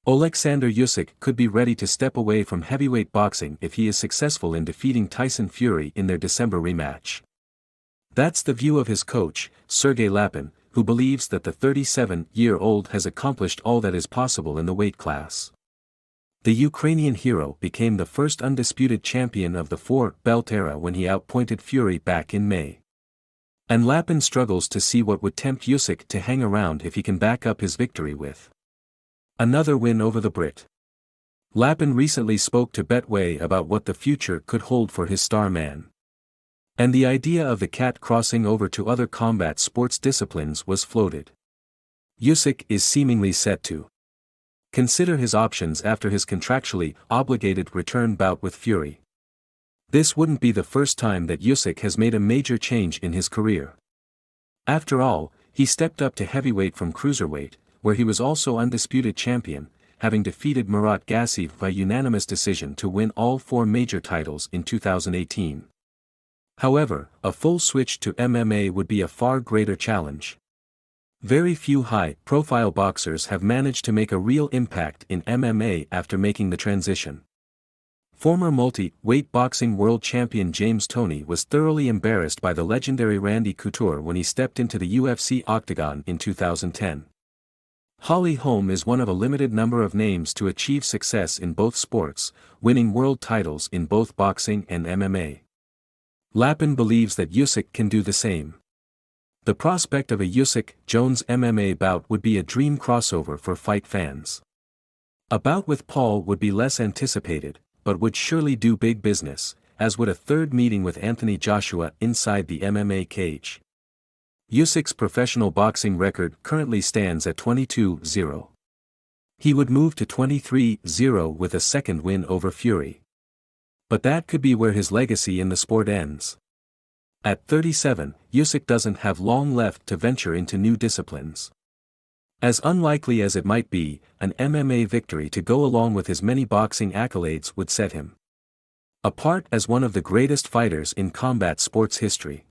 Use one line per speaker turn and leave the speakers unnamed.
Oleksandr Usyk could be ready to step away from heavyweight boxing if he is successful in defeating Tyson Fury in their December rematch. That's the view of his coach, Sergey Lapin, who believes that the 37-year-old has accomplished all that is possible in the weight class. The Ukrainian hero became the first undisputed champion of the four-belt era when he outpointed Fury back in May. And Lapin struggles to see what would tempt Usyk to hang around if he can back up his victory with another win over the Brit. Lapin recently spoke to Betway about what the future could hold for his star man. And the idea of the cat crossing over to other combat sports disciplines was floated. Usyk is seemingly set to consider his options after his contractually obligated return bout with Fury. This wouldn't be the first time that Usyk has made a major change in his career. After all, he stepped up to heavyweight from cruiserweight, where he was also undisputed champion, having defeated Murat Gassiev by unanimous decision to win all four major titles in 2018. However, a full switch to MMA would be a far greater challenge. Very few high-profile boxers have managed to make a real impact in MMA after making the transition. Former multi-weight boxing world champion James Toney was thoroughly embarrassed by the legendary Randy Couture when he stepped into the UFC octagon in 2010. Holly Holm is one of a limited number of names to achieve success in both sports, winning world titles in both boxing and MMA. Lapin believes that Usyk can do the same. The prospect of a Usyk-Jones MMA bout would be a dream crossover for fight fans. A bout with Paul would be less anticipated, but would surely do big business, as would a third meeting with Anthony Joshua inside the MMA cage. Usyk's professional boxing record currently stands at 22-0. He would move to 23-0 with a second win over Fury. But that could be where his legacy in the sport ends. At 37, Usyk doesn't have long left to venture into new disciplines. As unlikely as it might be, an MMA victory to go along with his many boxing accolades would set him apart as one of the greatest fighters in combat sports history.